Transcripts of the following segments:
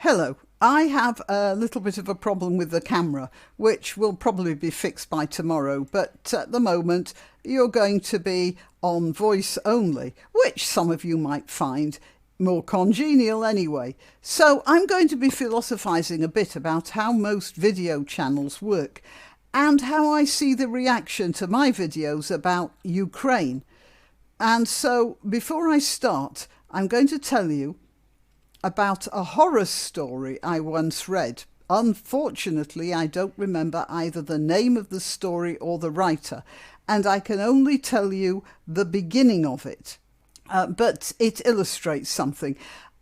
Hello. I have a little bit of a problem with the camera, which will probably be fixed by tomorrow, but at the moment you're going to be on voice only, which some of you might find more congenial anyway. So I'm going to be philosophising a bit about how most video channels work and how I see the reaction to my videos about Ukraine. And so before I start, I'm going to tell you about a horror story I once read. Unfortunately, I don't remember either the name of the story or the writer, and I can only tell you the beginning of it. But it illustrates something.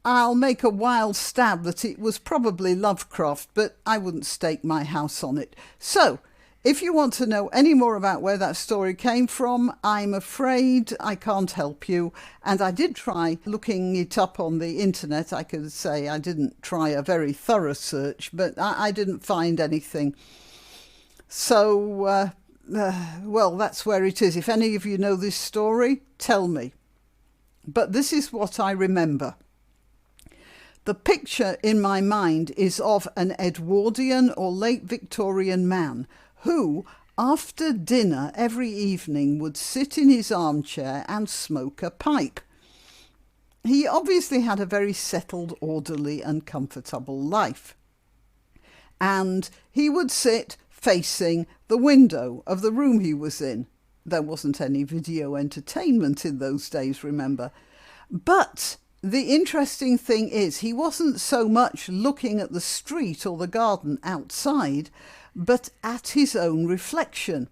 I'll make a wild stab that it was probably Lovecraft, but I wouldn't stake my house on it. So, if you want to know any more about where that story came from, I'm afraid I can't help you. And I did try looking it up on the internet. I could say I didn't try a very thorough search, but I didn't find anything. So, well, that's where it is. If any of you know this story, tell me. But this is what I remember. The picture in my mind is of an Edwardian or late Victorian man who, after dinner every evening, would sit in his armchair and smoke a pipe. He obviously had a very settled, orderly and comfortable life. And he would sit facing the window of the room he was in. There wasn't any video entertainment in those days, remember. But the interesting thing is he wasn't so much looking at the street or the garden outside, but at his own reflection,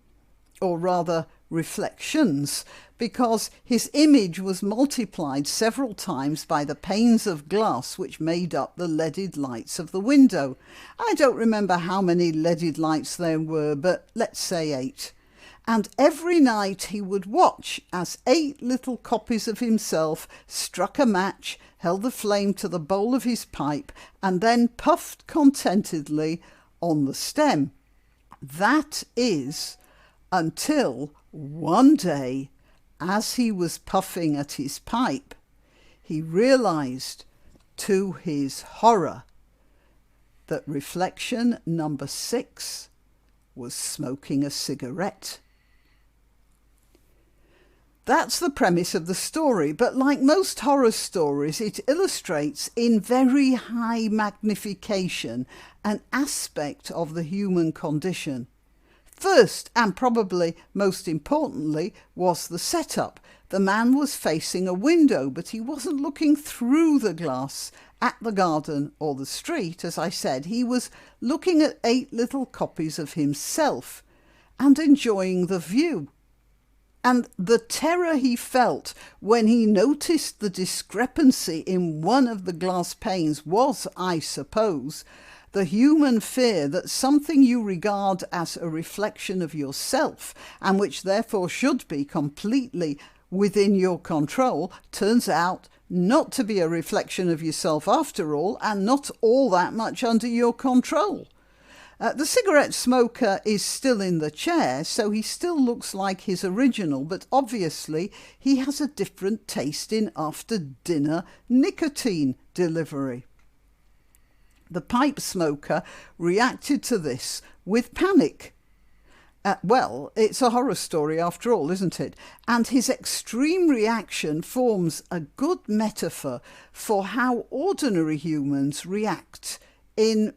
or rather reflections, because his image was multiplied several times by the panes of glass which made up the leaded lights of the window. I don't remember how many leaded lights there were, but let's say 8. And every night he would watch as 8 little copies of himself struck a match, held the flame to the bowl of his pipe, and then puffed contentedly on the stem. That is, until one day, as he was puffing at his pipe, he realised, to his horror, that reflection number 6 was smoking a cigarette. That's the premise of the story, but like most horror stories, it illustrates in very high magnification an aspect of the human condition. First, and probably most importantly, was the setup. The man was facing a window, but he wasn't looking through the glass at the garden or the street, as I said. He was looking at 8 little copies of himself and enjoying the view. And the terror he felt when he noticed the discrepancy in one of the glass panes was, I suppose, the human fear that something you regard as a reflection of yourself, and which therefore should be completely within your control, turns out not to be a reflection of yourself after all, and not all that much under your control. The cigarette smoker is still in the chair, so he still looks like his original, but obviously he has a different taste in after-dinner nicotine delivery. The pipe smoker reacted to this with panic. Well, it's a horror story after all, isn't it? And his extreme reaction forms a good metaphor for how ordinary humans react in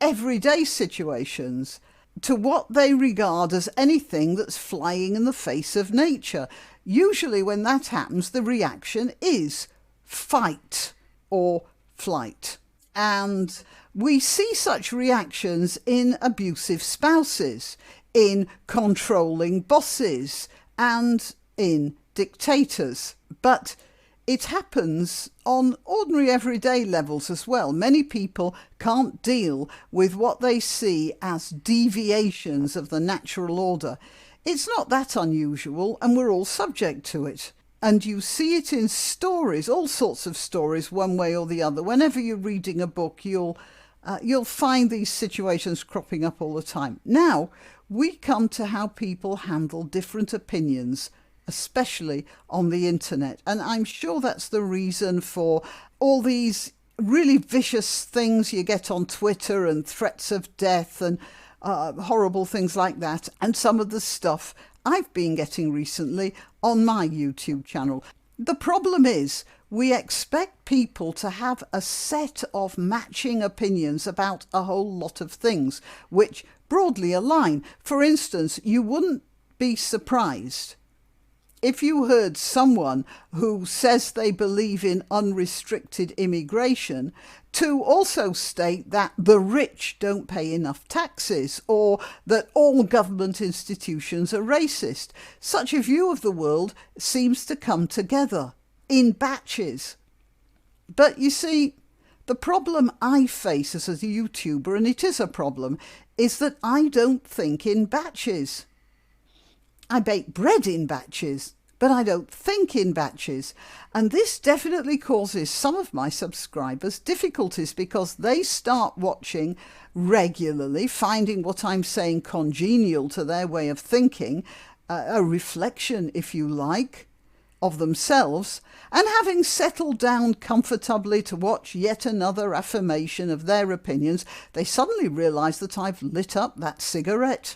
everyday situations to what they regard as anything that's flying in the face of nature. Usually when that happens, the reaction is fight or flight. And we see such reactions in abusive spouses, in controlling bosses, and in dictators. But it happens on ordinary everyday levels as well. Many people can't deal with what they see as deviations of the natural order. It's not that unusual, and we're all subject to it. And you see it in stories, all sorts of stories, one way or the other. Whenever you're reading a book, you'll find these situations cropping up all the time. Now, we come to how people handle different opinions, especially on the internet. And I'm sure that's the reason for all these really vicious things you get on Twitter and threats of death and horrible things like that, and some of the stuff I've been getting recently on my YouTube channel. The problem is we expect people to have a set of matching opinions about a whole lot of things, which broadly align. For instance, you wouldn't be surprised if you heard someone who says they believe in unrestricted immigration to also state that the rich don't pay enough taxes or that all government institutions are racist. Such a view of the world seems to come together in batches. But you see, the problem I face as a YouTuber, and it is a problem, is that I don't think in batches. I bake bread in batches, but I don't think in batches. And this definitely causes some of my subscribers difficulties because they start watching regularly, finding what I'm saying congenial to their way of thinking, a reflection, if you like, of themselves, and having settled down comfortably to watch yet another affirmation of their opinions, they suddenly realise that I've lit up that cigarette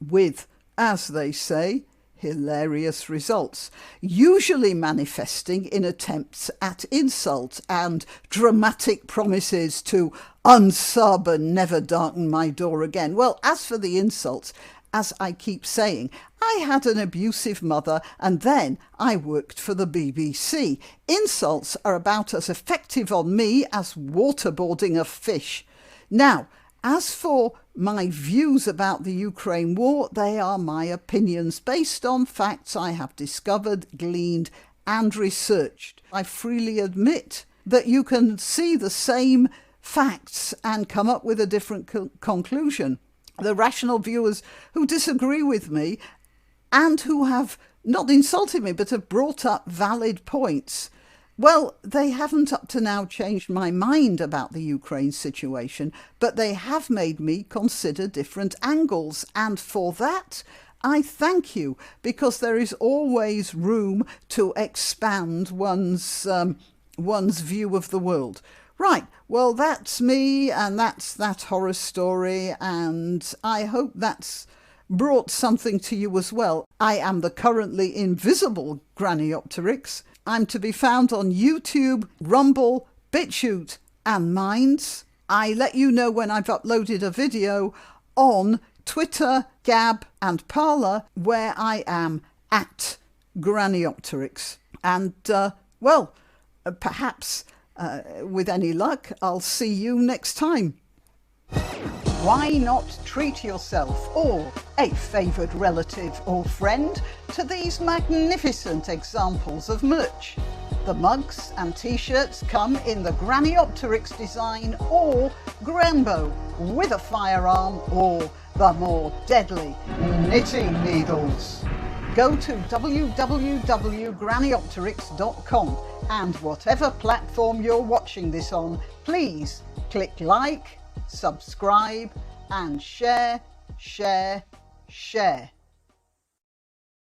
with, as they say, hilarious results, usually manifesting in attempts at insult and dramatic promises to unsub and never darken my door again. Well, as for the insults, as I keep saying, I had an abusive mother and then I worked for the BBC. Insults are about as effective on me as waterboarding a fish. Now, as for my views about the Ukraine war, they are my opinions based on facts I have discovered, gleaned and researched. I freely admit that you can see the same facts and come up with a different conclusion. The rational viewers who disagree with me and who have not insulted me but have brought up valid points, well, they haven't up to now changed my mind about the Ukraine situation, but they have made me consider different angles. And for that, I thank you, because there is always room to expand one's view of the world. Right, well, that's me, and that's that horror story, and I hope that's brought something to you as well. I am the currently invisible Graniopteryx. I'm to be found on YouTube, Rumble, BitChute and Minds. I let you know when I've uploaded a video on Twitter, Gab and Parler, where I am at Graniopteryx. And, perhaps with any luck, I'll see you next time. Why not treat yourself or a favoured relative or friend to these magnificent examples of merch? The mugs and t-shirts come in the Graniopteryx design or Grambo with a firearm or the more deadly knitting needles. Go to www.graniopteryx.com and whatever platform you're watching this on, please click like, subscribe and share.